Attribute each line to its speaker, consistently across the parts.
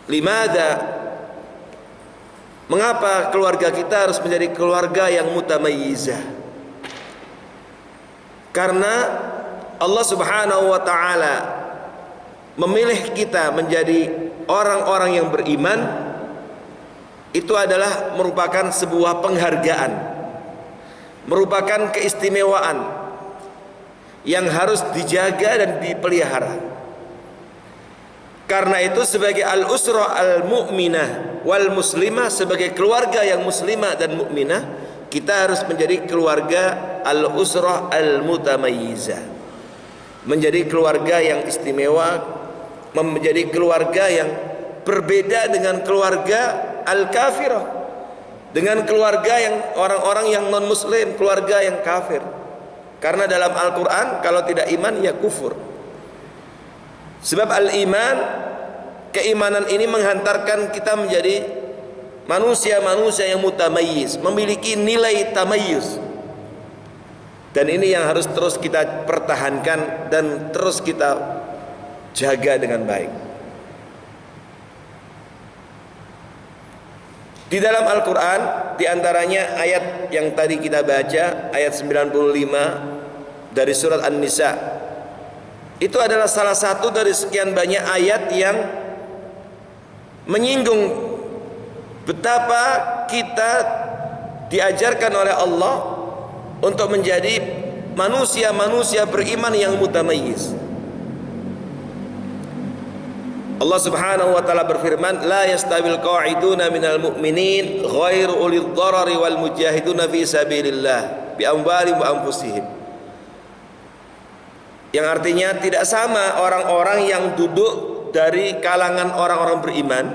Speaker 1: Limada? Mengapa keluarga kita harus menjadi keluarga yang mutamayyizah? Karena Allah Subhanahu wa taala memilih kita menjadi orang-orang yang beriman. Itu adalah merupakan sebuah penghargaan, merupakan keistimewaan yang harus dijaga dan dipelihara. Karena itu sebagai al-usra al-mu'minah wal muslimah, sebagai keluarga yang muslimah dan mukminah, kita harus menjadi keluarga al-usra al-mutamayyizah, menjadi keluarga yang istimewa, menjadi keluarga yang berbeda dengan keluarga al-kafirah, dengan keluarga yang orang-orang yang non-muslim, keluarga yang kafir. Karena dalam Al-Quran kalau tidak iman ya kufur. Sebab al-iman, keimanan ini menghantarkan kita menjadi manusia-manusia yang mutamayyiz, memiliki nilai tamayyuz. Dan ini yang harus terus kita pertahankan dan terus kita jaga dengan baik. Di dalam Al-Quran, diantaranya ayat yang tadi kita baca, ayat 95 dari surat An-Nisa. Itu adalah salah satu dari sekian banyak ayat yang menyinggung betapa kita diajarkan oleh Allah untuk menjadi manusia-manusia beriman yang mutamayyiz. Allah Subhanahu wa taala berfirman, la yastawil qa'iduna minal mu'minin ghairu ulil dharari wal mujahiduna fi sabilillah bi amwalihim wa anfusihim. Yang artinya tidak sama orang-orang yang duduk dari kalangan orang-orang beriman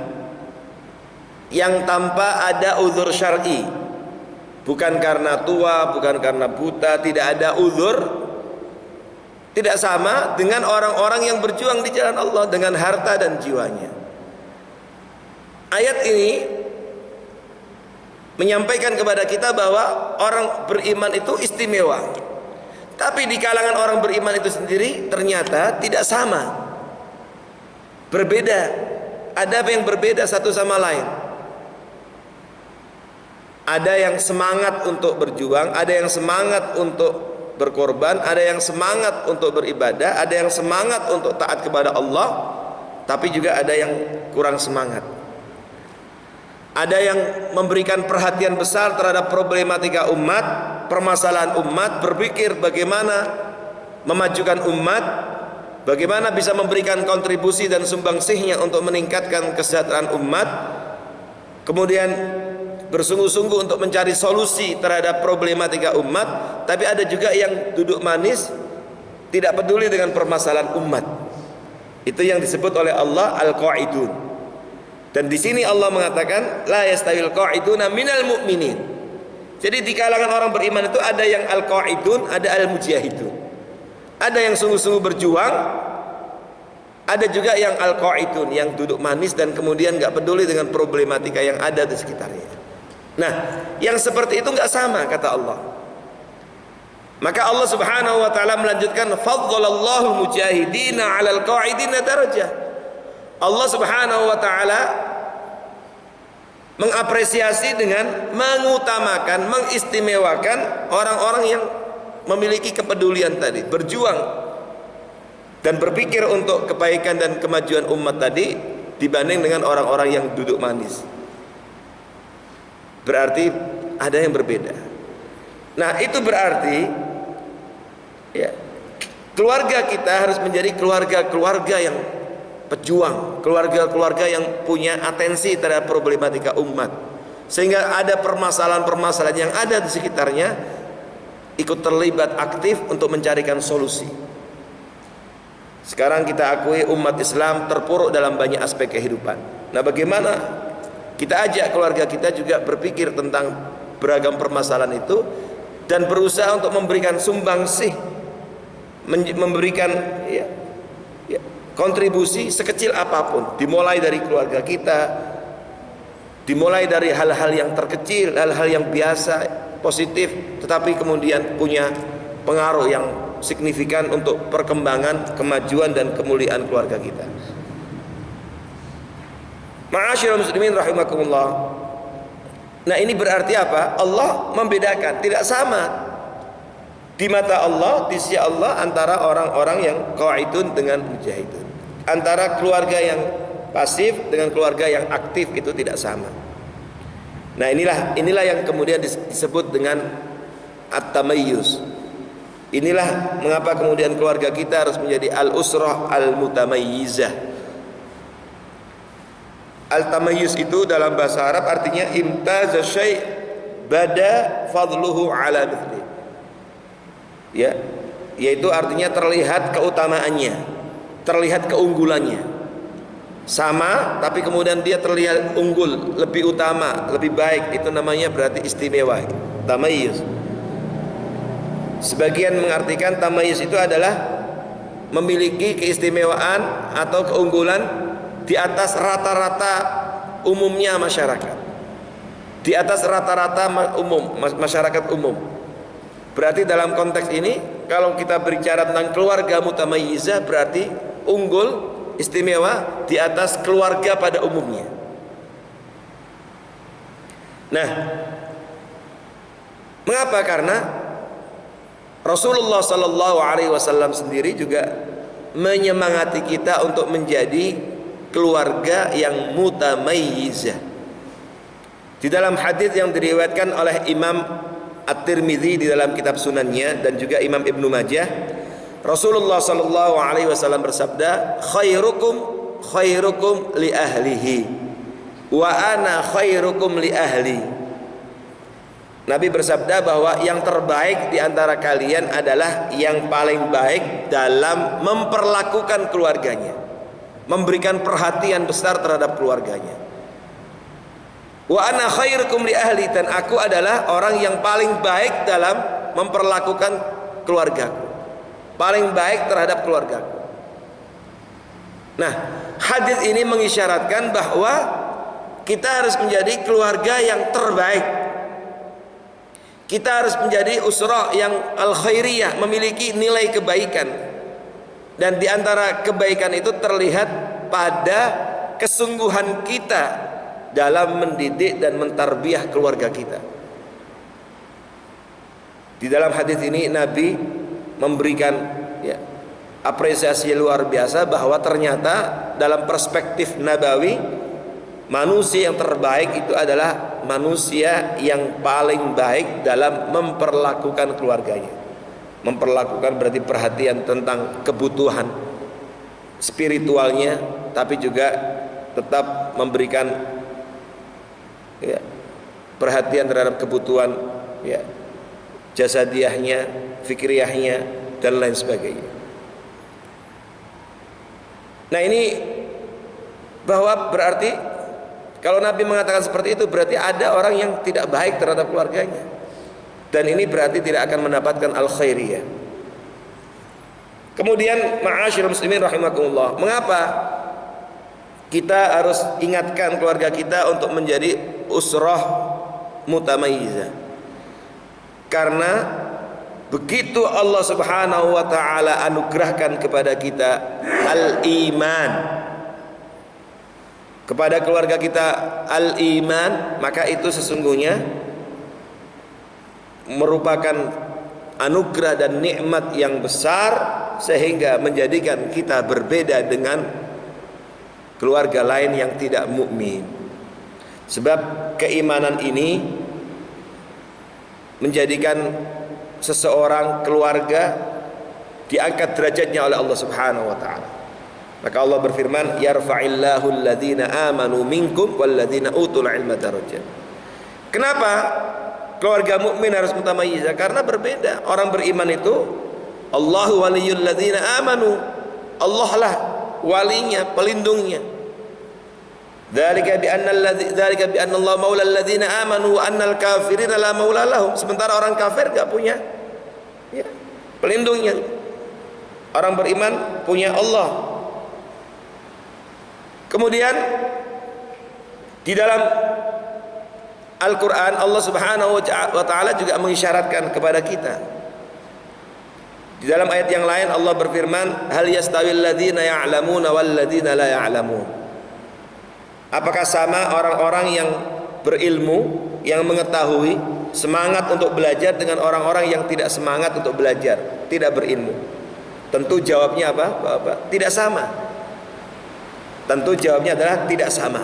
Speaker 1: yang tanpa ada uzur syar'i, bukan karena tua, bukan karena buta, tidak ada uzur, tidak sama dengan orang-orang yang berjuang di jalan Allah dengan harta dan jiwanya. Ayat ini menyampaikan kepada kita bahwa orang beriman itu istimewa. Tapi di kalangan orang beriman itu sendiri ternyata tidak sama, berbeda. Ada yang berbeda satu sama lain. Ada yang semangat untuk berjuang, ada yang semangat untuk berkorban, ada yang semangat untuk beribadah, ada yang semangat untuk taat kepada Allah, tapi juga ada yang kurang semangat. Ada yang memberikan perhatian besar terhadap problematika umat, permasalahan umat, berpikir bagaimana memajukan umat, bagaimana bisa memberikan kontribusi dan sumbangsihnya untuk meningkatkan kesejahteraan umat, kemudian bersungguh-sungguh untuk mencari solusi terhadap problematika umat. Tapi ada juga yang duduk manis, tidak peduli dengan permasalahan umat. Itu yang disebut oleh Allah al-qa'idun. Dan di sini Allah mengatakan la yastawil qa'iduna minal mu'minin. Jadi di kalangan orang beriman itu ada yang al-qa'idun, ada al-mujahidun. Ada yang sungguh-sungguh berjuang, ada juga yang al-qa'idun, yang duduk manis dan kemudian enggak peduli dengan problematika yang ada di sekitarnya. Nah, yang seperti itu enggak sama kata Allah. Maka Allah Subhanahu wa taala melanjutkan faddalallahu mujahidina 'alal qa'idina darajah. Allah Subhanahu wa taala mengapresiasi dengan mengutamakan, mengistimewakan orang-orang yang memiliki kepedulian tadi, berjuang dan berpikir untuk kebaikan dan kemajuan umat tadi dibanding dengan orang-orang yang duduk manis. Berarti ada yang berbeda. Nah, itu berarti ya, keluarga kita harus menjadi keluarga-keluarga yang pejuang, keluarga-keluarga yang punya atensi terhadap problematika umat, sehingga ada permasalahan-permasalahan yang ada di sekitarnya ikut terlibat aktif untuk mencarikan solusi. Sekarang kita akui umat Islam terpuruk dalam banyak aspek kehidupan. Nah, bagaimana kita ajak keluarga kita juga berpikir tentang beragam permasalahan itu dan berusaha untuk memberikan sumbangsih, memberikan kontribusi sekecil apapun, dimulai dari keluarga kita, dimulai dari hal-hal yang terkecil, hal-hal yang biasa, positif, tetapi kemudian punya pengaruh yang signifikan untuk perkembangan, kemajuan dan kemuliaan keluarga kita. Ma'asyiral muslimin rahimakumullah. Nah, ini berarti apa? Allah membedakan, tidak sama di mata Allah, di sisi Allah antara orang-orang yang qaidun dengan mujahidun. Antara keluarga yang pasif dengan keluarga yang aktif itu tidak sama. Nah, inilah yang kemudian disebut dengan at-tamayyuz. Inilah mengapa kemudian keluarga kita harus menjadi al-usrah al-mutamayyizah. Al-tamayyuz itu dalam bahasa Arab artinya imtaza syai' bada fadluhu ala mithli. Ya, yaitu artinya terlihat keutamaannya, terlihat keunggulannya. Sama, tapi kemudian dia terlihat unggul, lebih utama, lebih baik. Itu namanya berarti istimewa, tamayyuz. Sebagian mengartikan tamayyuz itu adalah memiliki keistimewaan atau keunggulan di atas rata-rata umumnya masyarakat, di atas rata-rata umum masyarakat umum. Berarti dalam konteks ini, kalau kita berbicara tentang keluarga mutamayyizah, berarti unggul, istimewa di atas keluarga pada umumnya. Nah, mengapa? Karena Rasulullah Sallallahu Alaihi Wasallam sendiri juga menyemangati kita untuk menjadi keluarga yang mutamayyizah. Di dalam hadis yang diriwayatkan oleh Imam At-Tirmidzi di dalam kitab Sunannya dan juga Imam Ibnu Majah, Rasulullah Sallallahu Alaihi Wasallam bersabda, khairukum li ahlihi wa ana khairukum li ahli. Nabi bersabda bahwa yang terbaik di antara kalian adalah yang paling baik dalam memperlakukan keluarganya, memberikan perhatian besar terhadap keluarganya. Wa ana khairukum li ahli, dan aku adalah orang yang paling baik dalam memperlakukan keluargaku, paling baik terhadap keluargaku. Nah, hadis ini mengisyaratkan bahwa kita harus menjadi keluarga yang terbaik. Kita harus menjadi usrah yang al-khairiyah, memiliki nilai kebaikan. Dan di antara kebaikan itu terlihat pada kesungguhan kita dalam mendidik dan mentarbiah keluarga kita. Di dalam hadis ini Nabi memberikan apresiasi luar biasa bahwa ternyata dalam perspektif nabawi, manusia yang terbaik itu adalah manusia yang paling baik dalam memperlakukan keluarganya. Memperlakukan berarti perhatian tentang kebutuhan spiritualnya, tapi juga tetap memberikan perhatian terhadap kebutuhan jasadiahnya, fikriyahnya, dan lain sebagainya. Nah, ini bahwa berarti kalau Nabi mengatakan seperti itu, berarti ada orang yang tidak baik terhadap keluarganya, dan ini berarti tidak akan mendapatkan al-khairiyah. Kemudian ma'asyiral muslimin rahimakumullah, mengapa kita harus ingatkan keluarga kita untuk menjadi usrah mutamayyizah? Karena begitu Allah Subhanahu wa taala anugerahkan kepada kita al-iman, kepada keluarga kita al-iman, maka itu sesungguhnya merupakan anugerah dan nikmat yang besar, sehingga menjadikan kita berbeda dengan keluarga lain yang tidak mukmin. Sebab keimanan ini menjadikan seseorang keluarga diangkat derajatnya oleh Allah Subhanahu wa taala. Maka Allah berfirman, yarfa'illahu alladhina amanu minkum walladhina utul ilma darajat. Kenapa keluarga mukmin harus mutamayyizah? Karena berbeda. Orang beriman itu Allahu waliyul ladzina amanu, Allah lah walinya, pelindungnya. Dzalika bi anna Allah maula alladzina amanu wa annal kafirina la maula lahum. Sementara orang kafir enggak punya pelindungnya. Orang beriman punya Allah. Kemudian di dalam Al-Quran Allah Subhanahu wa ta'ala juga mengisyaratkan kepada kita. Di dalam ayat yang lain Allah berfirman, hal yastawil ladzina ya'lamuna wal ladzina la ya'lamun. Apakah sama orang-orang yang berilmu, yang mengetahui, semangat untuk belajar dengan orang-orang yang tidak semangat untuk belajar, tidak berilmu? Tentu jawabnya apa, Bapak? Tidak sama. Tentu jawabnya adalah tidak sama.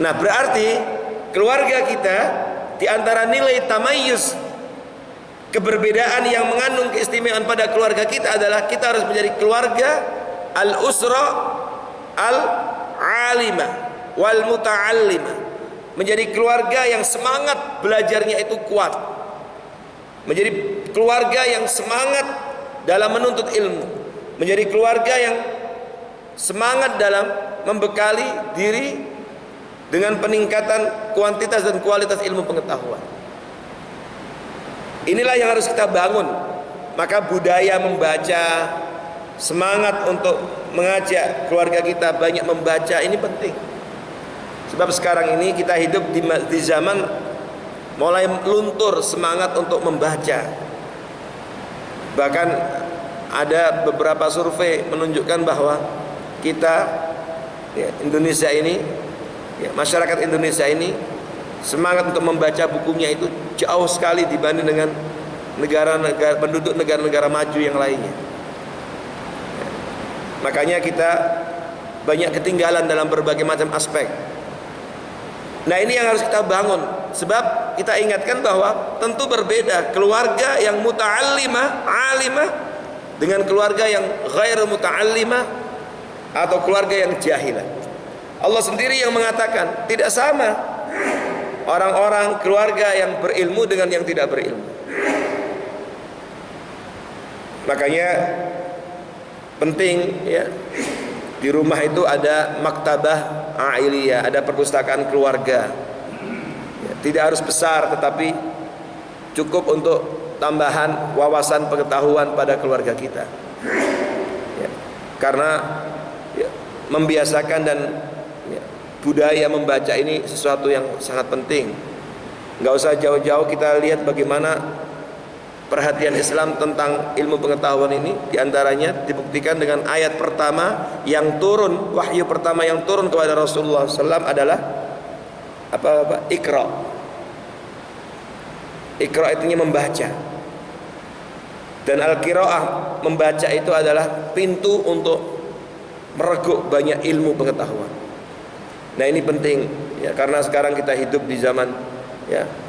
Speaker 1: Nah, berarti keluarga kita di antara nilai tamayyuz, keberbedaan yang mengandung keistimewaan pada keluarga kita adalah kita harus menjadi keluarga al-usra al-alimah wal muta'allimah, menjadi keluarga yang semangat belajarnya itu kuat, menjadi keluarga yang semangat dalam menuntut ilmu, menjadi keluarga yang semangat dalam membekali diri dengan peningkatan kuantitas dan kualitas ilmu pengetahuan. Inilah yang harus kita bangun. Maka budaya membaca, semangat untuk mengajak keluarga kita banyak membaca, ini penting. Sebab sekarang ini kita hidup di zaman mulai luntur semangat untuk membaca. Bahkan ada beberapa survei menunjukkan bahwa kita, Indonesia ini, masyarakat Indonesia ini semangat untuk membaca bukunya itu jauh sekali dibanding dengan negara-negara penduduk negara-negara maju yang lainnya. Makanya kita banyak ketinggalan dalam berbagai macam aspek. Nah, ini yang harus kita bangun. Sebab kita ingatkan bahwa tentu berbeda keluarga yang muta'allimah, alimah, dengan keluarga yang ghair muta'allimah atau keluarga yang jahilah. Allah sendiri yang mengatakan tidak sama orang-orang keluarga yang berilmu dengan yang tidak berilmu. Makanya penting di rumah itu ada maktabah ailiyah, ada perpustakaan keluarga. Tidak harus besar, tetapi cukup untuk tambahan wawasan pengetahuan pada keluarga kita. Karena membiasakan dan budaya membaca ini sesuatu yang sangat penting. Nggak usah jauh-jauh kita lihat bagaimana perhatian Islam tentang ilmu pengetahuan ini. Diantaranya dibuktikan dengan ayat pertama yang turun, wahyu pertama yang turun kepada Rasulullah SAW adalah apa? Iqra. Iqra artinya membaca. Dan al-qiraah, membaca itu adalah pintu untuk mereguk banyak ilmu pengetahuan. Nah, ini penting karena sekarang kita hidup di zaman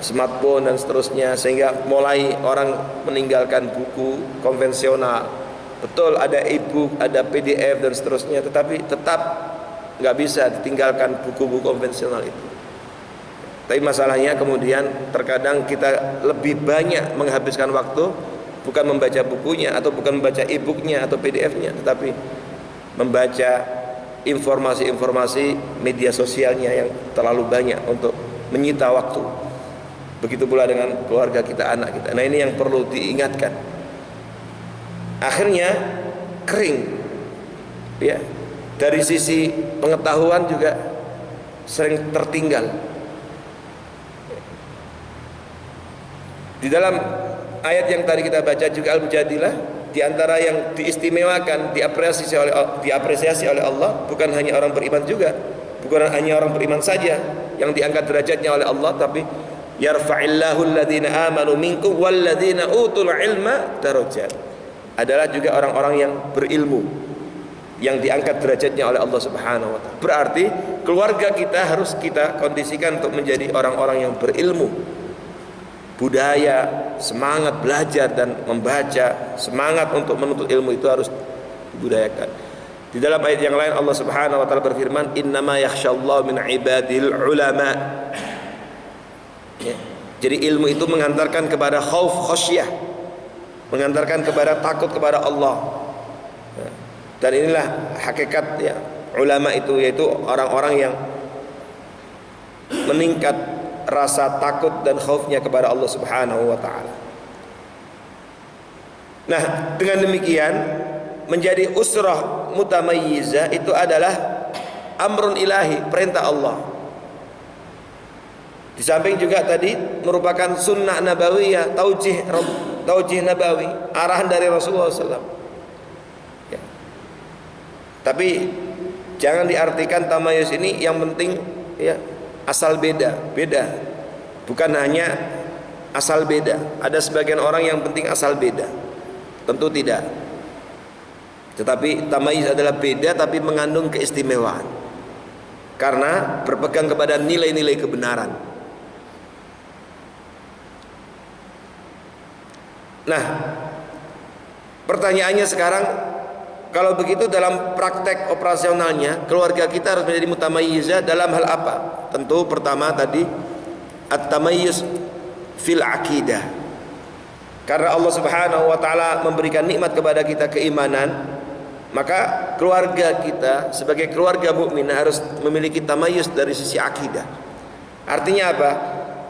Speaker 1: smartphone dan seterusnya, sehingga mulai orang meninggalkan buku konvensional. Betul, ada e-book, ada PDF dan seterusnya, tetapi tetap nggak bisa ditinggalkan buku-buku konvensional itu. Tapi masalahnya kemudian terkadang kita lebih banyak menghabiskan waktu bukan membaca bukunya atau bukan membaca e-booknya atau PDF-nya, tetapi membaca informasi-informasi media sosialnya yang terlalu banyak untuk menyita waktu. Begitu pula dengan keluarga kita, anak kita. Nah, ini yang perlu diingatkan. Akhirnya kering, dari sisi pengetahuan juga sering tertinggal. Di dalam ayat yang tadi kita baca juga Al-Mujadilah, di antara yang diistimewakan, diapresiasi oleh Allah, bukan hanya orang beriman juga, bukan hanya orang beriman saja yang diangkat derajatnya oleh Allah, tapi yarfa'illahu alladhina amanu minkum walladhina utul ilma darajat, adalah juga orang-orang yang berilmu yang diangkat derajatnya oleh Allah Subhanahu wa taala. Berarti keluarga kita harus kita kondisikan untuk menjadi orang-orang yang berilmu. Budaya semangat belajar dan membaca, semangat untuk menuntut ilmu itu harus dibudayakan. Di dalam ayat yang lain Allah Subhanahu wa taala berfirman, "Innama yakhshallahu min ibadil ulama." Jadi ilmu itu mengantarkan kepada khauf khasyah, mengantarkan kepada takut kepada Allah. Dan inilah hakikat ulama itu, yaitu orang-orang yang meningkat rasa takut dan khaufnya kepada Allah Subhanahu wa taala. Nah, dengan demikian menjadi usrah mutamayyizah itu adalah amrun ilahi, perintah Allah. Di samping juga tadi merupakan sunnah nabawiyah, taujih nabawi, arahan dari Rasulullah SAW. Tapi Jangan diartikan tamayus ini yang penting ya asal beda, beda. Bukan hanya asal beda. Ada sebagian orang yang penting asal beda. Tentu tidak. Tetapi tamayus adalah beda tapi mengandung keistimewaan. Karena berpegang kepada nilai-nilai kebenaran. Nah, pertanyaannya sekarang, kalau begitu dalam praktek operasionalnya keluarga kita harus menjadi mutamayyizah dalam hal apa? Tentu pertama tadi at-tamayyuz fil aqidah. Karena Allah Subhanahu wa taala memberikan nikmat kepada kita keimanan, maka keluarga kita sebagai keluarga mukminah harus memiliki tamayyuz dari sisi akidah. Artinya apa?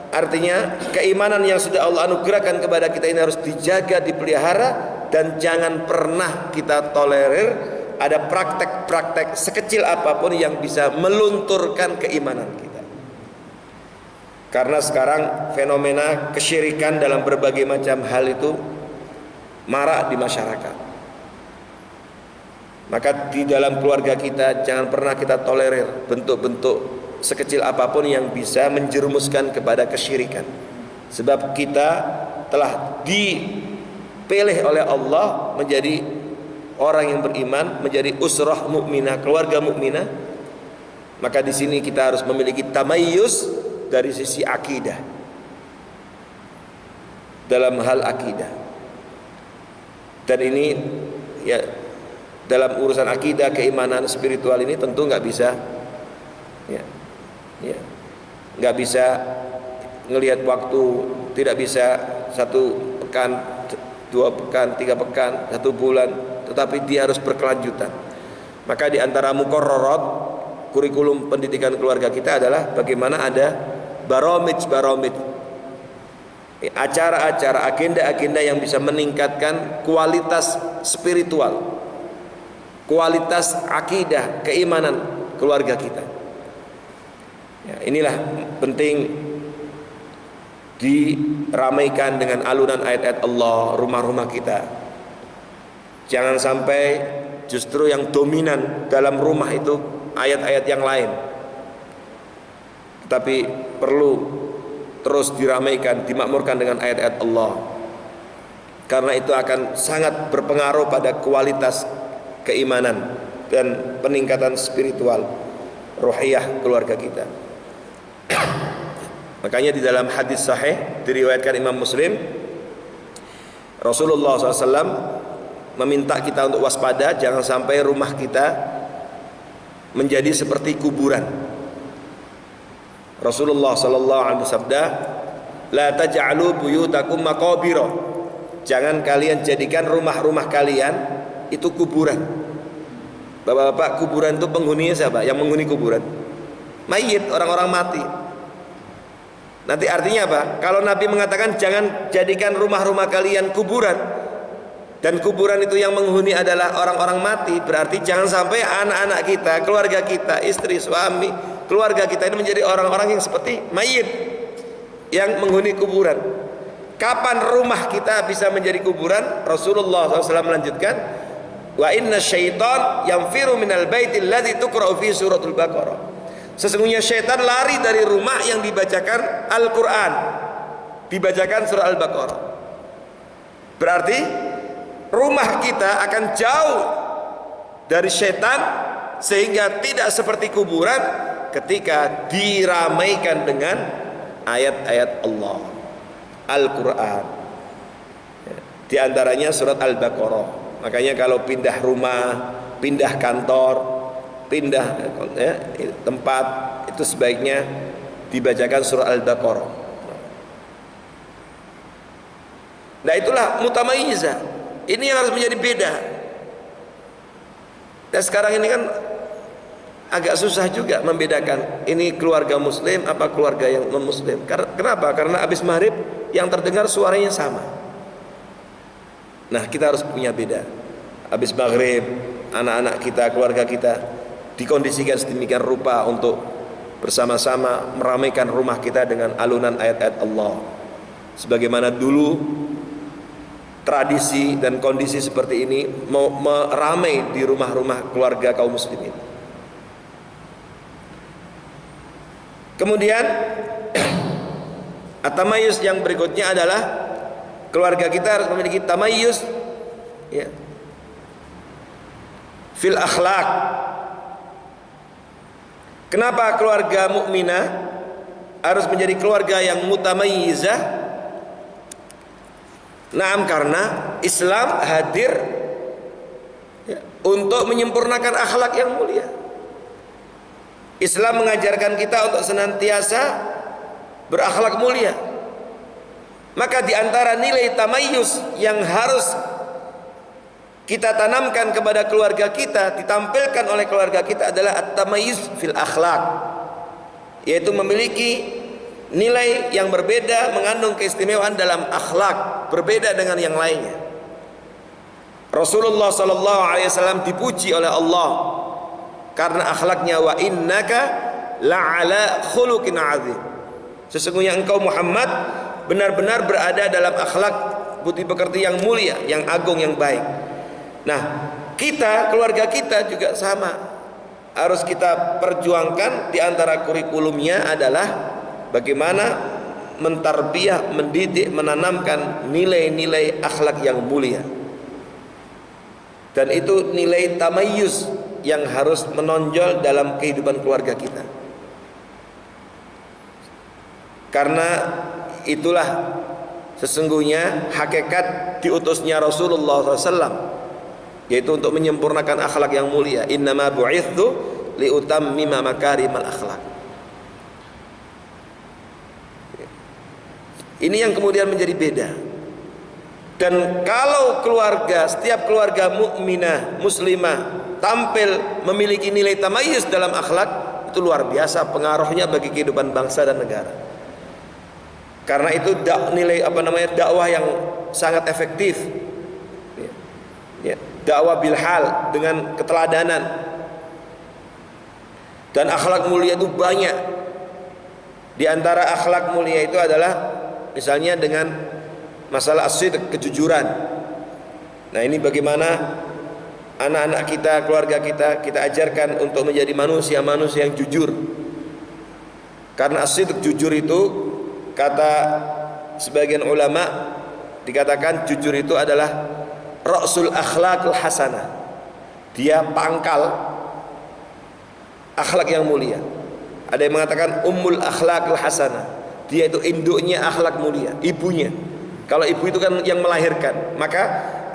Speaker 1: Artinya keimanan yang sudah Allah anugerahkan kepada kita ini harus dijaga, dipelihara, dan jangan pernah kita tolerir ada praktek-praktek sekecil apapun yang bisa melunturkan keimanan kita. Karena sekarang fenomena kesyirikan dalam berbagai macam hal itu marak di masyarakat. Maka di dalam keluarga kita jangan pernah kita tolerir bentuk-bentuk sekecil apapun yang bisa menjerumuskan kepada kesyirikan. Sebab kita telah dipilih oleh Allah menjadi orang yang beriman, menjadi usrah mukminah, keluarga mukminah. Maka di sini kita harus memiliki tamayyuz dari sisi akidah. Dalam hal akidah. Dan ini ya dalam urusan akidah, keimanan, spiritual ini tentu nggak bisa nggak bisa ngelihat waktu, tidak bisa 1 pekan, 2 pekan, 3 pekan, 1 bulan, tetapi dia harus berkelanjutan. Maka di antara muqarrarat kurikulum pendidikan keluarga kita adalah bagaimana ada baromij, acara-acara, agenda-agenda yang bisa meningkatkan kualitas spiritual, kualitas akidah, keimanan keluarga kita. Ya, inilah penting diramaikan dengan alunan ayat-ayat Allah rumah-rumah kita. Jangan sampai justru yang dominan dalam rumah itu ayat-ayat yang lain. Tetapi perlu terus diramaikan, dimakmurkan dengan ayat-ayat Allah. Karena itu akan sangat berpengaruh pada kualitas keimanan dan peningkatan spiritual ruhiyah keluarga kita. Makanya di dalam hadis sahih diriwayatkan Imam Muslim, Rasulullah SAW meminta kita untuk waspada, jangan sampai rumah kita menjadi seperti kuburan. Rasulullah SAW bersabda, la taj'alu buyutakum maqabira. Jangan kalian jadikan rumah-rumah kalian itu kuburan. Bapak-bapak, kuburan itu penghuninya siapa? Yang menghuni kuburan mayit, orang-orang mati. Nanti artinya apa? Kalau Nabi mengatakan jangan jadikan rumah-rumah kalian kuburan, dan kuburan itu yang menghuni adalah orang-orang mati, berarti jangan sampai anak-anak kita, keluarga kita, istri, suami, keluarga kita ini menjadi orang-orang yang seperti mayit yang menghuni kuburan. Kapan rumah kita bisa menjadi kuburan? Rasulullah SAW melanjutkan, wa inna syaitan yanfiru minal baitil ladzi tuqra'u fi suratul Baqarah. Sesungguhnya syaitan lari dari rumah yang dibacakan Al-Quran, dibacakan surah Al-Baqarah. Berarti rumah kita akan jauh dari syaitan, sehingga tidak seperti kuburan ketika diramaikan dengan ayat-ayat Allah, Al-Quran. Di antaranya surat Al-Baqarah. Makanya kalau pindah rumah, pindah kantor, pindah tempat, itu sebaiknya dibacakan surah Al-Baqarah. Nah, itulah mutamayyizah. Ini yang harus menjadi beda. Dan sekarang ini kan agak susah juga membedakan ini keluarga muslim apa keluarga yang non muslim. Kenapa? Karena habis maghrib yang terdengar suaranya sama. Nah, kita harus punya beda. Habis maghrib anak-anak kita, keluarga kita dikondisikan sedemikian rupa untuk bersama-sama meramaikan rumah kita dengan alunan ayat-ayat Allah. Sebagaimana dulu tradisi dan kondisi seperti ini mau meramai di rumah-rumah keluarga kaum muslimin. Kemudian at-tamayyuz yang berikutnya adalah keluarga kita harus memiliki tamayyuz ya, fil akhlak. Kenapa keluarga mukminah harus menjadi keluarga yang mutamayyizah? Naam, karena Islam hadir ya, untuk menyempurnakan akhlak yang mulia. Islam mengajarkan kita untuk senantiasa berakhlak mulia. Maka di antara nilai tamayyuz yang harus kita tanamkan kepada keluarga kita, ditampilkan oleh keluarga kita adalah at-tamayyuz fil akhlak, yaitu memiliki nilai yang berbeda, mengandung keistimewaan dalam akhlak, berbeda dengan yang lainnya. Rasulullah SAW dipuji oleh Allah karena akhlaknya, wa innaka la'ala khuluqin azim. Sesungguhnya engkau Muhammad benar-benar berada dalam akhlak budi pekerti yang mulia, yang agung, yang baik. Nah, kita, keluarga kita juga sama. Harus kita perjuangkan. Di antara kurikulumnya adalah bagaimana mentarbiyah, mendidik, menanamkan nilai-nilai akhlak yang mulia. Dan itu nilai tamayyuz yang harus menonjol dalam kehidupan keluarga kita. Karena itulah sesungguhnya hakikat diutusnya Rasulullah SAW, yaitu untuk menyempurnakan akhlak yang mulia. Innama bu'ithu liutammima makarimal akhlak. Ini yang kemudian menjadi beda. Dan kalau keluarga, setiap keluarga mukminah, muslimah tampil memiliki nilai tamayyuz dalam akhlak, itu luar biasa pengaruhnya bagi kehidupan bangsa dan negara. Karena itu nilai dakwah yang sangat efektif. Ya, dakwah bilhal dengan keteladanan. Dan akhlak mulia itu banyak. Di antara akhlak mulia itu adalah misalnya dengan masalah as-sidq, kejujuran. Nah, ini bagaimana anak-anak kita, keluarga kita ajarkan untuk menjadi manusia-manusia yang jujur. Karena as-sidq, jujur itu, kata sebagian ulama, dikatakan jujur itu adalah ra'sul akhlaqul hasanah. Dia pangkal akhlak yang mulia. Ada yang mengatakan ummul akhlaqul hasanah. Dia itu induknya akhlak mulia, ibunya. Kalau ibu itu kan yang melahirkan, maka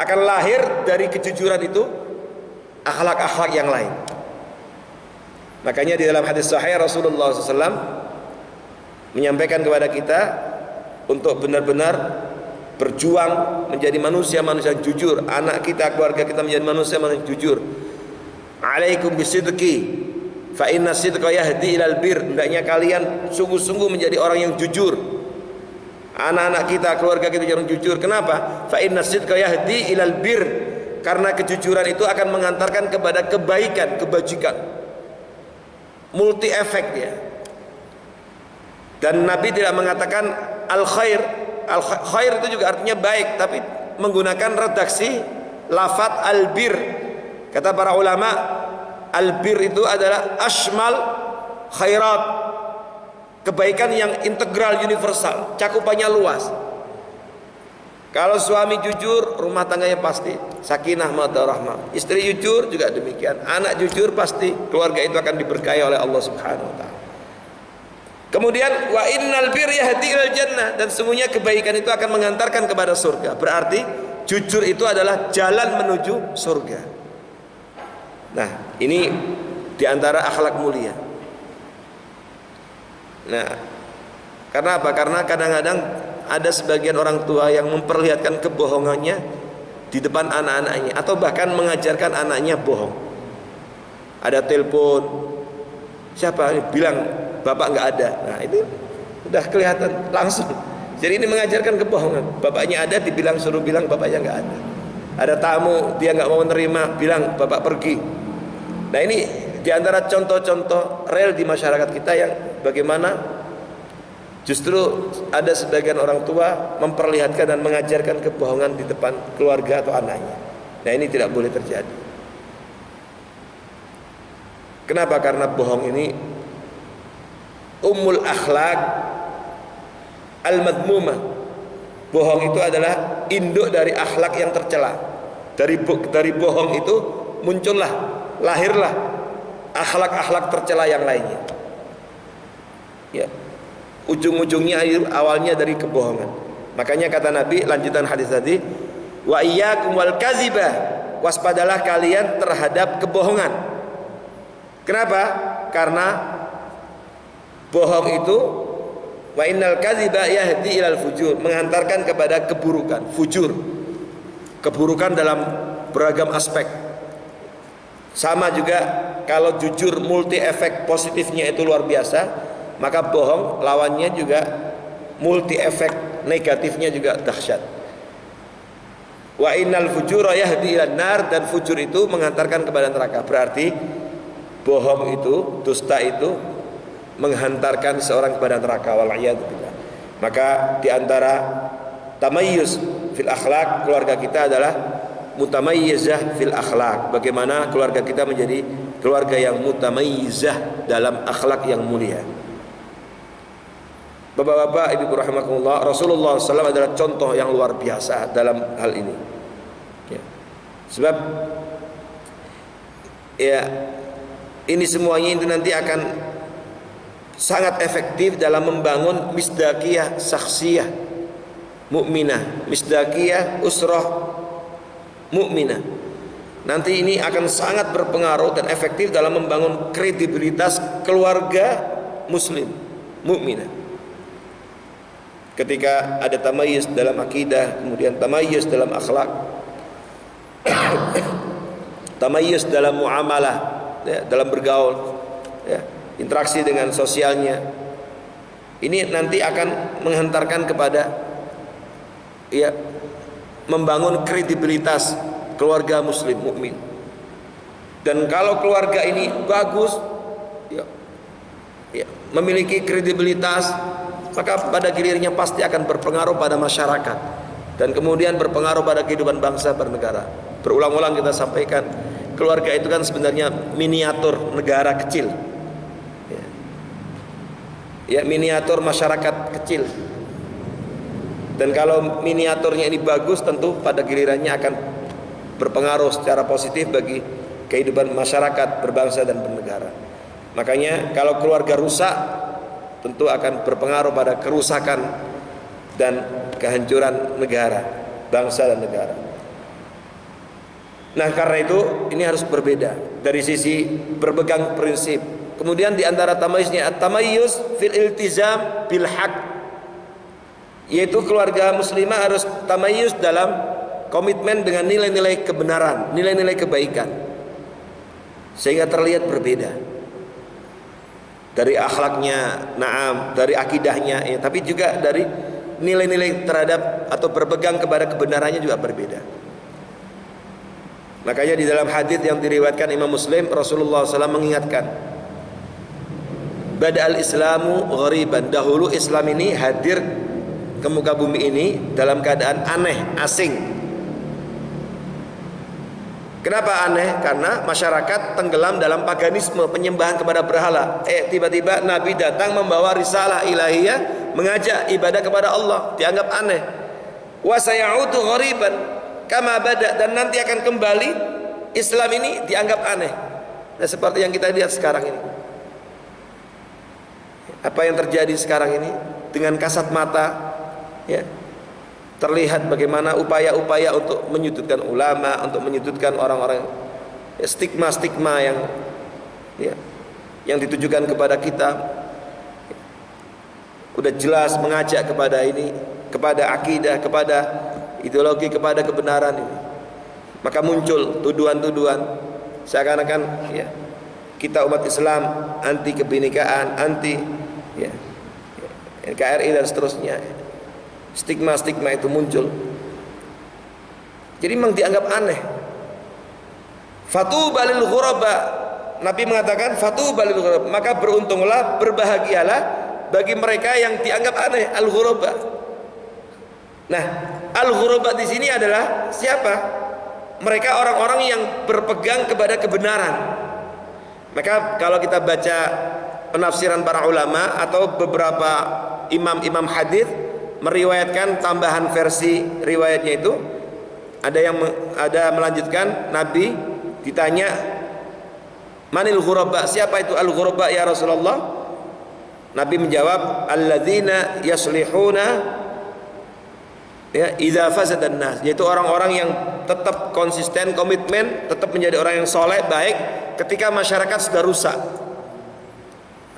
Speaker 1: akan lahir dari kejujuran itu akhlak-akhlak yang lain. Makanya di dalam hadis sahih Rasulullah SAW menyampaikan kepada kita untuk benar-benar berjuang menjadi manusia-manusia yang jujur. Anak kita, keluarga kita menjadi manusia-manusia yang jujur. Alaikum bisidqi fa inna sidqa yahdi ilal bir. Hendaknya kalian sungguh-sungguh menjadi orang yang jujur. Anak-anak kita, keluarga kita yang jujur. Kenapa? Fa inna sidqa yahdi ilal bir. Karena kejujuran itu akan mengantarkan kepada kebaikan, kebajikan. Multi efek dia. Dan Nabi tidak mengatakan al khair. Al khair itu juga artinya baik, tapi menggunakan redaksi lafadz al bir. Kata para ulama, al bir itu adalah ashmal khairat, kebaikan yang integral, universal, cakupannya luas. Kalau suami jujur, rumah tangganya pasti sakinah mawaddah rahmah. Istri jujur juga demikian. Anak jujur, pasti keluarga itu akan diberkahi oleh Allah Subhanahu wa taala. Kemudian wa innal bir yahdi ilal jannah, dan semuanya kebaikan itu akan mengantarkan kepada surga. Berarti jujur itu adalah jalan menuju surga. Nah, ini diantara akhlak mulia. Nah, karena apa? Karena kadang-kadang ada sebagian orang tua yang memperlihatkan kebohongannya di depan anak-anaknya, atau bahkan mengajarkan anaknya bohong. Ada telepon, siapa bilang bapak nggak ada. Nah, itu udah kelihatan langsung. Jadi ini mengajarkan kebohongan. Bapaknya ada, dibilang suruh bilang bapaknya nggak ada. Ada tamu, dia nggak mau menerima, bilang bapak pergi. Nah, ini diantara contoh-contoh real di masyarakat kita yang bagaimana justru ada sebagian orang tua memperlihatkan dan mengajarkan kebohongan di depan keluarga atau anaknya. Nah, ini tidak boleh terjadi. Kenapa? Karena bohong ini ummul akhlak al-madmumah. Bohong itu adalah induk dari akhlak yang tercela. Dari bohong itu muncullah, lahirlah akhlak-akhlak tercela yang lainnya. Ya. Ujung-ujungnya awalnya dari kebohongan. Makanya kata Nabi, lanjutan hadis tadi, wa iyyakum wal kadziba, waspadalah kalian terhadap kebohongan. Kenapa? Karena bohong itu, wa innal kadziba yahdi ilal fujur, menghantarkan kepada keburukan, fujur. Keburukan dalam beragam aspek. Sama juga kalau jujur multi efek positifnya itu luar biasa, maka bohong lawannya juga multi efek negatifnya juga dahsyat. Wa innal fujura yahdi ilan nar, dan fujur itu menghantarkan kepada neraka. Berarti bohong itu, dusta itu menghantarkan seorang kepada neraka, wal'iyadzubillah. Maka diantara tamayyuz fil akhlak, keluarga kita adalah mutamayyizah fil akhlak. Bagaimana keluarga kita menjadi keluarga yang mutamayyizah dalam akhlak yang mulia. Bapak-bapak, ibu rahimakumullah, Rasulullah SAW adalah contoh yang luar biasa dalam hal ini. Ya. Sebab ya ini semuanya itu nanti akan sangat efektif dalam membangun misdaqiyah saksiyah mukminah, misdaqiyah usrah mukminah. Nanti ini akan sangat berpengaruh dan efektif dalam membangun kredibilitas keluarga muslim mukminah. Ketika ada tamayyuz dalam akidah, kemudian tamayyuz dalam akhlak, tamayyuz dalam muamalah, ya, dalam bergaul, ya, interaksi dengan sosialnya, ini nanti akan menghantarkan kepada ya membangun kredibilitas keluarga muslim mukmin. Dan kalau keluarga ini bagus, ya, memiliki kredibilitas, maka pada gilirannya pasti akan berpengaruh pada masyarakat dan kemudian berpengaruh pada kehidupan bangsa bernegara. Berulang-ulang kita sampaikan, keluarga itu kan sebenarnya miniatur negara kecil, ya miniatur masyarakat kecil. Dan kalau miniaturnya ini bagus, tentu pada gilirannya akan berpengaruh secara positif bagi kehidupan masyarakat berbangsa dan bernegara. Makanya kalau keluarga rusak, tentu akan berpengaruh pada kerusakan dan kehancuran negara, bangsa dan negara. Nah, karena itu ini harus berbeda dari sisi berpegang prinsip. Kemudian di antara tamayyuznya at-tamayyuz fil iltizam bil haq, yaitu keluarga muslimah harus tamayyuz dalam komitmen dengan nilai-nilai kebenaran, nilai-nilai kebaikan, sehingga terlihat berbeda. Dari akhlaknya, naam, dari akidahnya, ya, tapi juga dari nilai-nilai terhadap atau berpegang kepada kebenarannya juga berbeda. Makanya di dalam hadis yang diriwayatkan Imam Muslim, Rasulullah SAW mengingatkan, Bada'al Islamu ghariban, dahulu Islam ini hadir ke muka bumi ini dalam keadaan aneh, asing. Kenapa aneh? Karena masyarakat tenggelam dalam paganisme, penyembahan kepada berhala. Tiba-tiba Nabi datang membawa risalah ilahiyah, mengajak ibadah kepada Allah, dianggap aneh. Wa sayaudu ghariban kama bada, dan nanti akan kembali Islam ini dianggap aneh. Nah, seperti yang kita lihat sekarang ini. Apa yang terjadi sekarang ini dengan kasat mata, ya. Terlihat bagaimana upaya-upaya untuk menyudutkan ulama, untuk menyudutkan orang-orang, ya, stigma-stigma yang ditujukan kepada kita, udah jelas mengajak kepada ini, kepada akidah, kepada ideologi, kepada kebenaran ini. Maka muncul tuduhan-tuduhan seakan-akan, ya, kita umat Islam anti kebinekaan, anti, ya, NKRI dan seterusnya. Stigma-stigma itu muncul. Jadi memang dianggap aneh. Fatuba lil ghuraba, Nabi mengatakan fatuba lil ghuraba, maka beruntunglah, berbahagialah bagi mereka yang dianggap aneh, al ghuraba. Nah, al ghuraba di sini adalah siapa? Mereka orang-orang yang berpegang kepada kebenaran. Maka kalau kita baca penafsiran para ulama atau beberapa imam-imam hadis meriwayatkan tambahan versi riwayatnya itu. Ada melanjutkan, Nabi ditanya, manil ghuraba, siapa itu al ghuraba ya Rasulullah? Nabi menjawab, alladzina yaslihuna ya idza fasadan nas, yaitu orang-orang yang tetap konsisten, komitmen, tetap menjadi orang yang soleh, baik ketika masyarakat sudah rusak.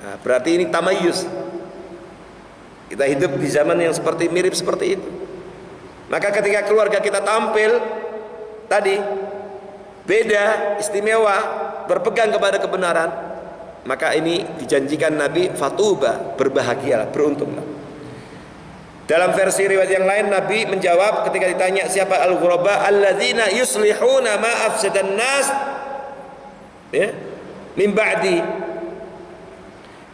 Speaker 1: Nah, berarti ini tamayus. Kita hidup di zaman yang mirip seperti itu. Maka ketika keluarga kita tampil tadi beda, istimewa, berpegang kepada kebenaran, maka ini dijanjikan Nabi, fatuba, berbahagialah, beruntunglah. Dalam versi riwayat yang lain, Nabi menjawab ketika ditanya siapa al-ghuraba, alladzina yuslihuna ma afsadan nas ya min ba'di,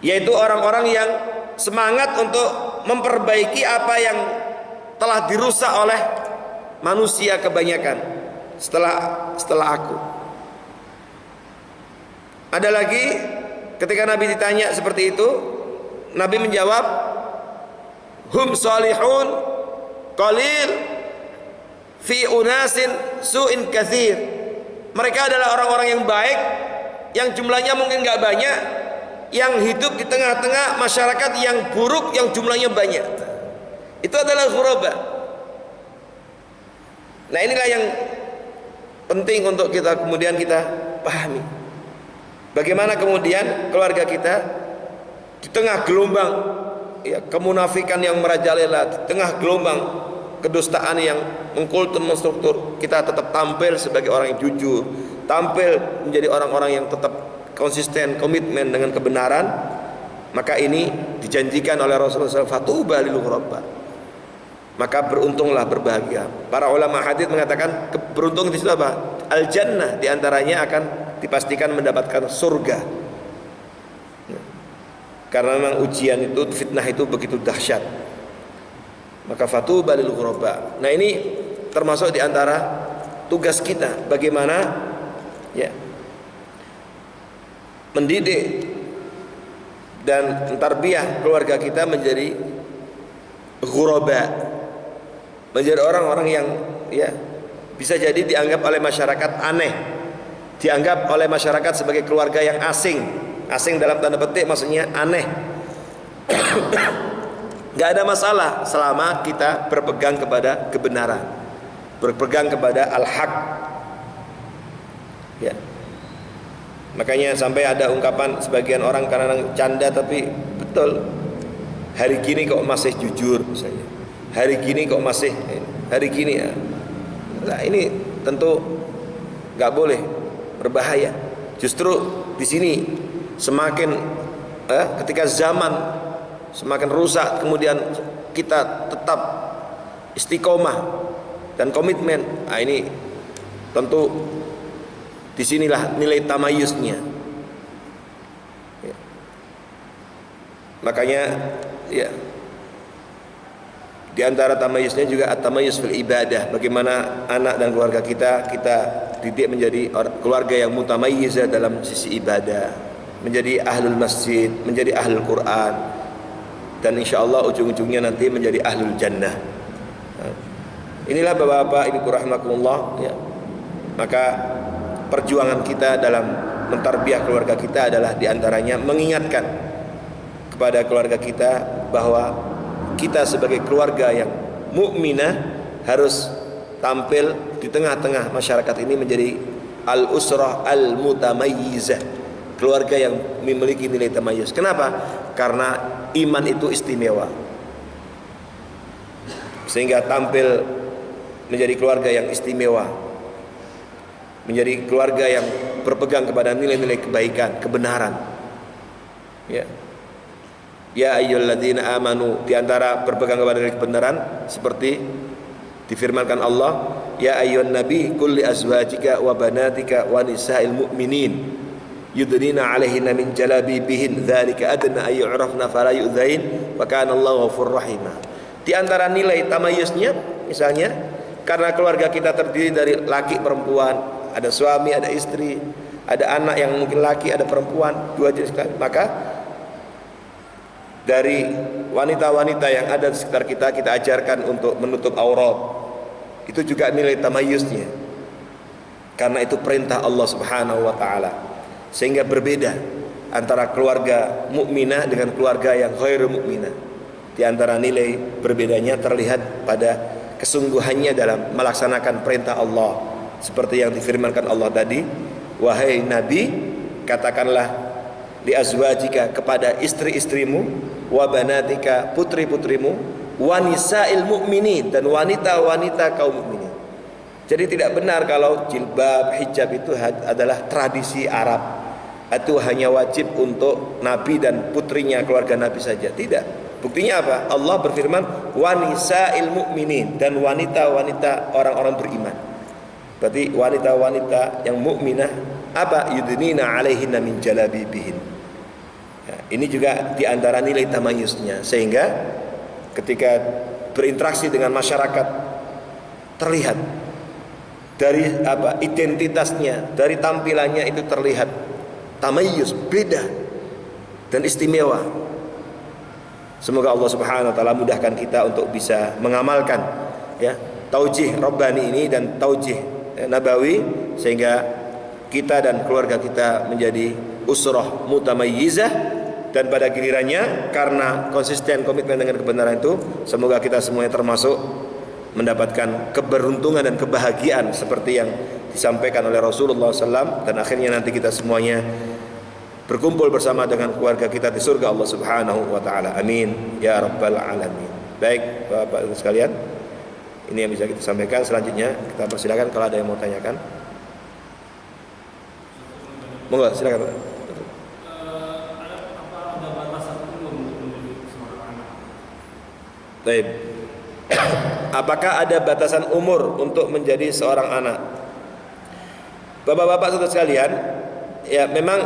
Speaker 1: yaitu orang-orang yang semangat untuk memperbaiki apa yang telah dirusak oleh manusia kebanyakan setelah aku. Ada lagi ketika Nabi ditanya seperti itu, Nabi menjawab, hum salihun qalil fi unasin su'in katsir. Mereka adalah orang-orang yang baik, yang jumlahnya mungkin nggak banyak, yang hidup di tengah-tengah masyarakat yang buruk, yang jumlahnya banyak. Itu adalah ghuraba. Nah, inilah yang penting untuk kita kemudian kita pahami. Bagaimana kemudian keluarga kita di tengah gelombang ya, kemunafikan yang merajalela, di tengah gelombang kedustaan yang mengkultur, menstruktur, kita tetap tampil sebagai orang yang jujur, tampil menjadi orang-orang yang tetap konsisten, komitmen dengan kebenaran. Maka ini dijanjikan oleh Rasulullah SAW, fatuba lil ghuraba, maka beruntunglah, berbahagia. Para ulama hadis mengatakan beruntung di situ apa? Al jannah, diantaranya akan dipastikan mendapatkan surga. Karena memang ujian itu, fitnah itu begitu dahsyat. Maka fatuba lil ghuraba. Nah, ini termasuk diantara tugas kita, bagaimana ya mendidik dan mentarbiyah keluarga kita menjadi ghuraba, menjadi orang-orang yang ya bisa jadi dianggap oleh masyarakat aneh, dianggap oleh masyarakat sebagai keluarga yang asing. Asing dalam tanda petik maksudnya aneh. Gak ada masalah selama kita berpegang kepada kebenaran, berpegang kepada al-haq ya. Makanya sampai ada ungkapan sebagian orang kadang-kadang canda tapi betul, hari gini kok masih jujur misalnya, hari gini kok masih hari gini ya. Nah, ini tentu nggak boleh, berbahaya. Justru di sini semakin ketika zaman semakin rusak, kemudian kita tetap istiqomah dan komitmen. Nah, ini tentu disinilah nilai tamayusnya ya. Makanya ya di antara tamayusnya juga at-tamayus fil ibadah, bagaimana anak dan keluarga kita didik menjadi keluarga yang mutamayyizah dalam sisi ibadah, menjadi ahlul masjid, menjadi ahlul Quran, dan insyaallah ujung-ujungnya nanti menjadi ahlul jannah. Nah, inilah Bapak-bapak, Ibu rahimakumullah ya. Maka perjuangan kita dalam mentarbiyah keluarga kita adalah diantaranya mengingatkan kepada keluarga kita bahwa kita sebagai keluarga yang mukminah harus tampil di tengah-tengah masyarakat ini menjadi al-usrah al-mutamayyizah, keluarga yang memiliki nilai tamayuz. Kenapa? Karena iman itu istimewa, sehingga tampil menjadi keluarga yang istimewa, menjadi keluarga yang berpegang kepada nilai-nilai kebaikan, kebenaran. Ya. Ya ayyuhalladzina amanu, di antara berpegang kepada nilai kebenaran seperti difirmankan Allah, ya ayyuhan nabi qul li azwajika wa banatika wa nisa'il mu'minin yudnina 'alaihinna min jalabibihin dzalika adna ay yu'rafna fala yu'dzain wa kana Allahu ghafurur rahim. Di antara nilai tamayusnya misalnya karena keluarga kita terdiri dari laki perempuan, ada suami, ada istri, ada anak yang mungkin laki, ada perempuan, dua jenis, maka dari wanita-wanita yang ada di sekitar kita, kita ajarkan untuk menutup aurat. Itu juga nilai tamayuznya, karena itu perintah Allah Subhanahu wa taala. Sehingga berbeda antara keluarga mukminah dengan keluarga yang ghairu mukminah. Di antara nilai berbedanya terlihat pada kesungguhannya dalam melaksanakan perintah Allah, seperti yang difirmankan Allah tadi, wahai Nabi, katakanlah li azwajika, kepada istri-istrimu, wa banatika, putri-putrimu, wa nisa'il mu'minin, dan wanita-wanita kaum mukminin. Jadi tidak benar kalau jilbab, hijab itu adalah tradisi Arab, itu hanya wajib untuk Nabi dan putrinya, keluarga Nabi saja. Tidak. Buktinya apa? Allah berfirman wa nisa'il mu'minin, dan wanita-wanita orang-orang beriman. Berarti wanita-wanita yang mukminah apa? Yudnina 'alaihinna min jalabibihin. Ya, ini juga diantara nilai tamayuznya, sehingga ketika berinteraksi dengan masyarakat terlihat dari apa? Identitasnya, dari tampilannya itu terlihat tamayuz, beda dan istimewa. Semoga Allah Subhanahu wa taala mudahkan kita untuk bisa mengamalkan ya taujih Rabbani ini dan taujih Nabawi, sehingga kita dan keluarga kita menjadi usrah mutamayyizah, dan pada gilirannya karena konsisten komitmen dengan kebenaran itu, semoga kita semuanya termasuk mendapatkan keberuntungan dan kebahagiaan seperti yang disampaikan oleh Rasulullah SAW, dan akhirnya nanti kita semuanya berkumpul bersama dengan keluarga kita di surga Allah Subhanahu wa taala. Amin ya rabbal alamin. Baik, Bapak Ibu sekalian, ini yang bisa kita sampaikan. Selanjutnya kita persilakan kalau ada yang mau tanyakan. Monggo, silakan Pak. Baik. Apakah ada batasan umur untuk menjadi seorang anak? Bapak-bapak saudara sekalian, ya memang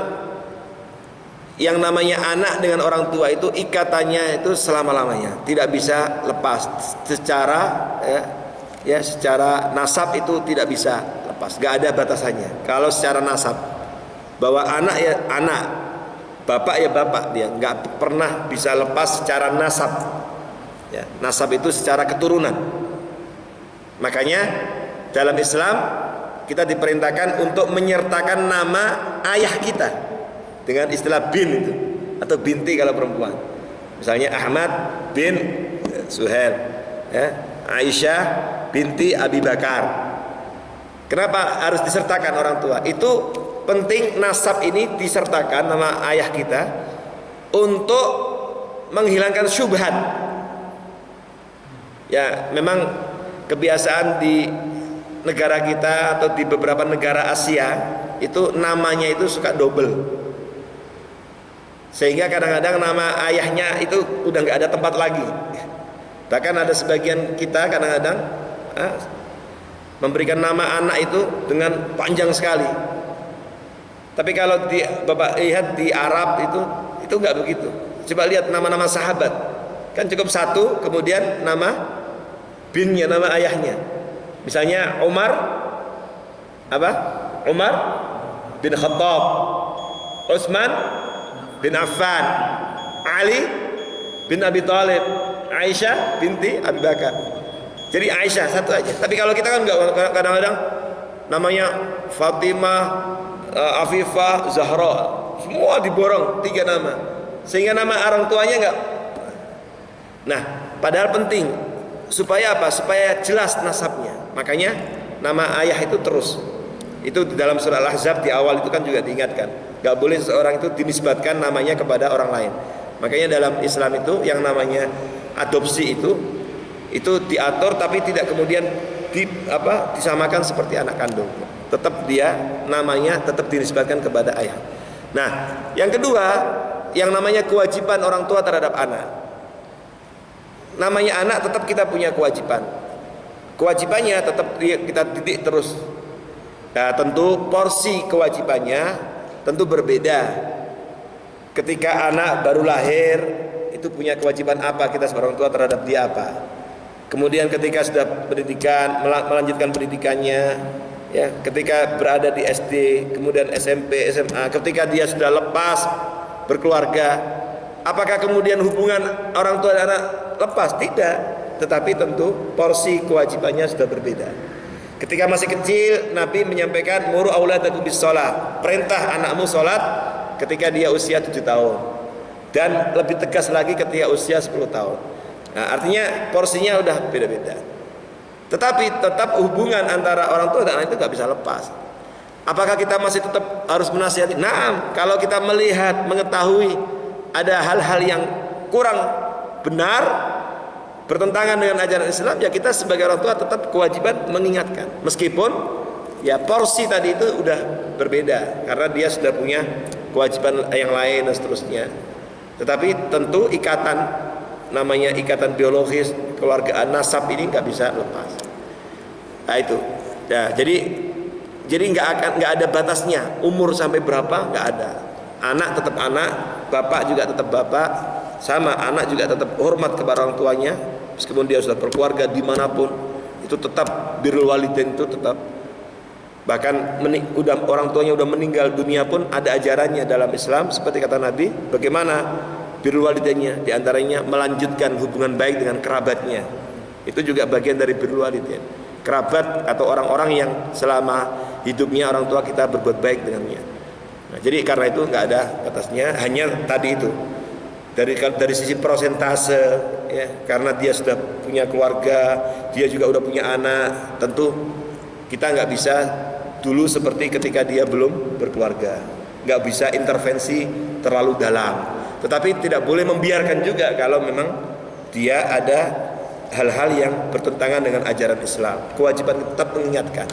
Speaker 1: yang namanya anak dengan orang tua itu ikatannya itu selama-lamanya, tidak bisa lepas secara secara nasab, itu tidak bisa lepas, gak ada batasannya. Kalau secara nasab, bahwa anak ya anak, bapak ya bapak, dia nggak pernah bisa lepas secara nasab. Ya, nasab itu secara keturunan. Makanya dalam Islam kita diperintahkan untuk menyertakan nama ayah kita dengan istilah bin itu, atau binti kalau perempuan. Misalnya Ahmad bin Suhail, ya, Aisyah binti Abi Bakar. Kenapa harus disertakan orang tua? Itu penting, nasab ini disertakan nama ayah kita untuk menghilangkan syubhat. Ya, memang kebiasaan di negara kita atau di beberapa negara Asia itu namanya itu suka double, sehingga kadang-kadang nama ayahnya itu udah nggak ada tempat lagi. Bahkan ada sebagian kita kadang-kadang memberikan nama anak itu dengan panjang sekali. Tapi kalau Bapak lihat di Arab itu nggak begitu. Coba lihat nama-nama sahabat, kan cukup satu, kemudian nama binnya, nama ayahnya. Misalnya Umar Umar bin Khattab, Utsman bin Affan, Ali bin Abi Thalib, Aisyah binti Abi Bakar. Jadi Aisyah satu aja. Tapi kalau kita kan enggak, kadang-kadang namanya Fatimah, Afifah, Zahra, semua diborong 3 nama, sehingga nama orang tuanya enggak. Nah, padahal penting supaya apa? Supaya jelas nasabnya. Makanya nama ayah itu terus. Itu di dalam surah Al-Ahzab di awal itu kan juga diingatkan, gak boleh seseorang itu dinisbatkan namanya kepada orang lain. Makanya dalam Islam itu yang namanya adopsi itu diatur, tapi tidak kemudian disamakan seperti anak kandung. Tetap dia namanya tetap dinisbatkan kepada ayah. Nah, yang kedua, yang namanya kewajiban orang tua terhadap anak. Namanya anak tetap kita punya kewajiban. Kewajibannya tetap kita didik terus. Nah, tentu porsi kewajibannya tentu berbeda. Ketika anak baru lahir itu punya kewajiban apa kita sebagai orang tua terhadap dia apa. Kemudian ketika sudah pendidikan, melanjutkan pendidikannya, ya, ketika berada di SD, kemudian SMP, SMA, ketika dia sudah lepas berkeluarga, Apakah kemudian hubungan orang tua dan anak lepas? Tidak. Tetapi tentu porsi kewajibannya sudah berbeda. Ketika masih kecil, Nabi menyampaikan muru auladakum bis shalah, perintah anakmu salat ketika dia usia 7 tahun. Dan lebih tegas lagi ketika usia 10 tahun. Nah, artinya porsinya udah beda-beda. Tetapi tetap hubungan antara orang tua dan anak itu gak bisa lepas. Apakah kita masih tetap harus menasihati? Nah, kalau kita melihat, mengetahui ada hal-hal yang kurang benar, bertentangan dengan ajaran Islam, ya kita sebagai orang tua tetap kewajiban mengingatkan. Meskipun ya porsi tadi itu udah berbeda, karena dia sudah punya kewajiban yang lain dan seterusnya. Tetapi tentu ikatan, namanya ikatan biologis, keluargaan, nasab ini nggak bisa lepas. Nah itu. Ya, jadi nggak ada batasnya umur sampai berapa, nggak ada. Anak tetap anak, bapak juga tetap bapak, sama anak juga tetap hormat kepada orang tuanya, meskipun dia sudah berkeluarga dimanapun, itu tetap birrul walidain, itu tetap. Bahkan orang tuanya udah meninggal dunia pun ada ajarannya dalam Islam, seperti kata Nabi, bagaimana birrul walidainnya, diantaranya melanjutkan hubungan baik dengan kerabatnya. Itu juga bagian dari birrul walidain. Kerabat atau orang-orang yang selama hidupnya orang tua kita berbuat baik dengannya. Nah, jadi karena itu nggak ada batasnya, hanya tadi itu dari sisi persentase, ya, karena dia sudah punya keluarga, dia juga udah punya anak, tentu kita nggak bisa dulu seperti ketika dia belum berkeluarga, nggak bisa intervensi terlalu dalam. Tetapi tidak boleh membiarkan juga kalau memang dia ada hal-hal yang bertentangan dengan ajaran Islam. Kewajiban tetap mengingatkan.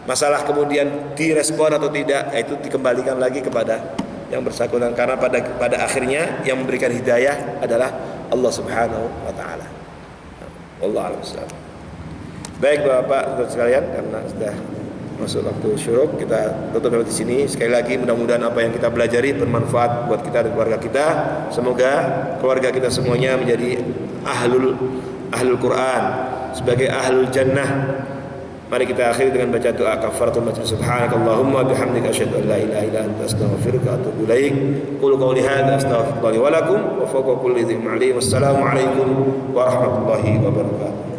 Speaker 1: Masalah kemudian direspon atau tidak, itu dikembalikan lagi kepada yang bersangkutan, karena pada akhirnya yang memberikan hidayah adalah Allah Subhanahu wa taala. Wallahu a'lam. Baik Bapak Ibu sekalian, karena sudah masuk waktu syuruk, kita tutup sampai di sini. Sekali lagi mudah-mudahan apa yang kita pelajari bermanfaat buat kita dan keluarga kita. Semoga keluarga kita semuanya menjadi ahlul Quran, sebagai ahlul jannah. Mari kita akhiri dengan baca doa kafaratul majlis. Subhanakallahumma bihamdika asyhadu an la ilaha illa anta astaghfiruka wa atubu ilaik. Qul qawli hadza astaghfirullahi wa lakum wa fawqa kulli dzikrin alim. Wassalamu alaikum warahmatullahi wabarakatuh.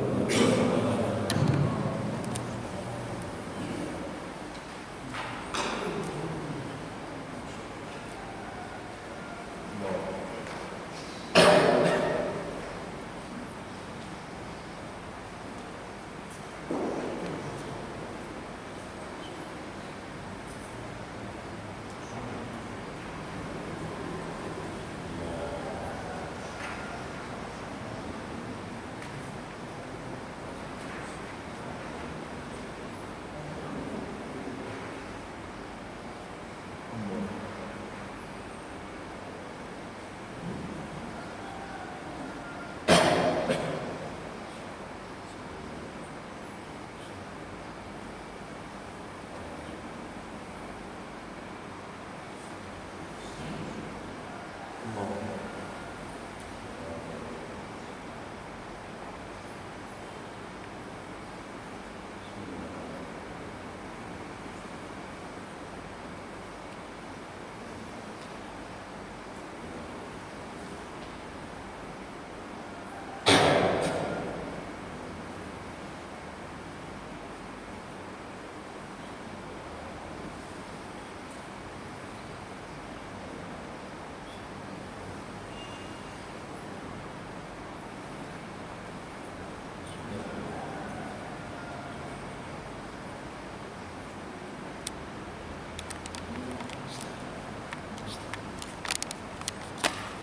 Speaker 2: Allah.